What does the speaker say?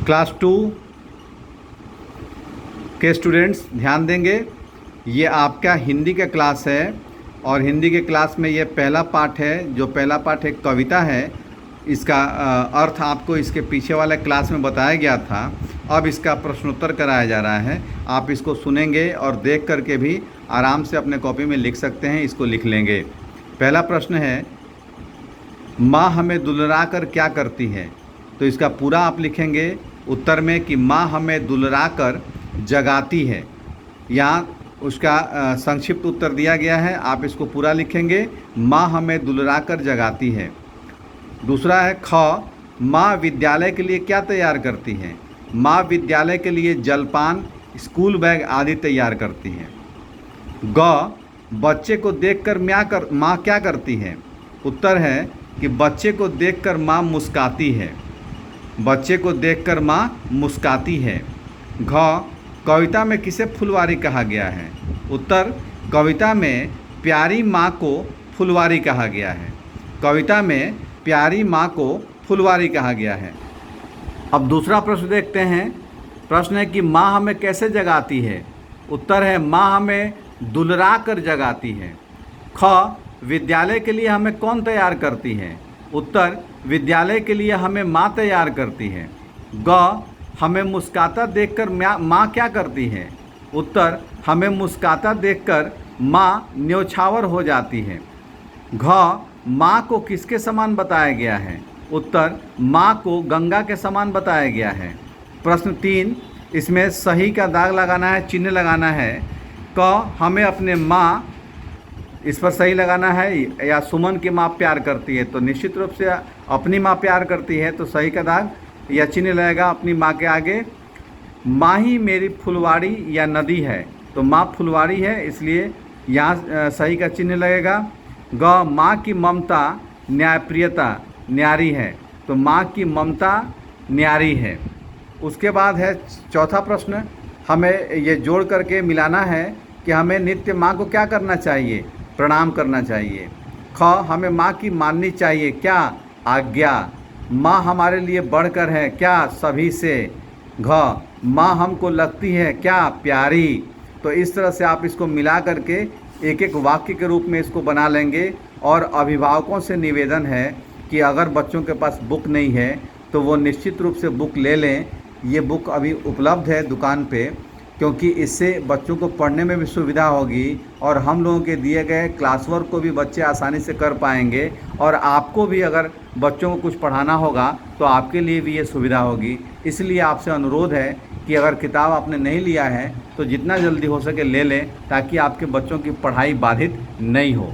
Class 2 के students ध्यान देंगे। ये आपका हिंदी का क्लास है और हिंदी के क्लास में ये पहला पाठ है। जो पहला पाठ एक कविता है, इसका अर्थ आपको इसके पीछे वाले क्लास में बताया गया था। अब इसका प्रश्नोत्तर कराया जा रहा है। आप इसको सुनेंगे और देख करके भी आराम से अपने कॉपी में लिख सकते हैं। इसको लिख लेंगे। पहला प्रश्न है, माँ हमें दुलरा कर क्या करती है। तो इसका पूरा आप लिखेंगे उत्तर में कि माँ हमें दुलरा कर जगाती है। यहाँ उसका संक्षिप्त उत्तर दिया गया है, आप इसको पूरा लिखेंगे। माँ हमें दुलरा कर जगाती है। दूसरा है ख, माँ विद्यालय के लिए क्या तैयार करती है। माँ विद्यालय के लिए जलपान, स्कूल बैग आदि तैयार करती है। ग, बच्चे को देखकर माँ क्या करती है। उत्तर है कि बच्चे को देखकर माँ मुस्काती है। बच्चे को देखकर माँ मुस्काती है। घ, कविता में किसे फुलवारी कहा गया है। उत्तर, कविता में प्यारी माँ को फुलवारी कहा गया है। कविता में प्यारी माँ को फुलवारी कहा गया है। अब दूसरा प्रश्न देखते हैं। प्रश्न है कि माँ हमें कैसे जगाती है। उत्तर है माँ हमें दुलरा कर जगाती है। ख, विद्यालय के लिए हमें कौन तैयार करती है। उत्तर, विद्यालय के लिए हमें माँ तैयार करती है। ग, हमें मुस्काता देखकर माँ क्या करती है। उत्तर, हमें मुस्काता देखकर माँ न्योछावर हो जाती है। घ, माँ को किसके समान बताया गया है। उत्तर, माँ को गंगा के समान बताया गया है। प्रश्न 3, इसमें सही का दाग लगाना है, चिन्ह लगाना है। क, हमें अपने माँ, इस पर सही लगाना है। या सुमन की माँ प्यार करती है, तो निश्चित रूप से अपनी माँ प्यार करती है, तो सही का दाग या चिन्ह लगेगा अपनी माँ के आगे। माँ ही मेरी फुलवाड़ी या नदी है, तो माँ फुलवाड़ी है, इसलिए यहाँ सही का चिन्ह लगेगा। ग, माँ की ममता न्यायप्रियता न्यारी है, तो माँ की ममता न्यारी है। उसके बाद है चौथा प्रश्न, हमें ये जोड़ करके मिलाना है कि हमें नित्य माँ को क्या करना चाहिए, प्रणाम करना चाहिए। ख, हमें माँ की माननी चाहिए क्या, आज्ञा। माँ हमारे लिए बढ़कर है क्या, सभी से। घ, माँ हमको लगती है क्या, प्यारी। तो इस तरह से आप इसको मिला करके एक एक वाक्य के रूप में इसको बना लेंगे। और अभिभावकों से निवेदन है कि अगर बच्चों के पास बुक नहीं है तो वो निश्चित रूप से बुक ले लें। ये बुक अभी उपलब्ध है दुकान पे, क्योंकि इससे बच्चों को पढ़ने में भी सुविधा होगी और हम लोगों के दिए गए क्लास वर्क को भी बच्चे आसानी से कर पाएंगे। और आपको भी अगर बच्चों को कुछ पढ़ाना होगा तो आपके लिए भी ये सुविधा होगी। इसलिए आपसे अनुरोध है कि अगर किताब आपने नहीं लिया है तो जितना जल्दी हो सके ले लें, ताकि आपके बच्चों की पढ़ाई बाधित नहीं हो।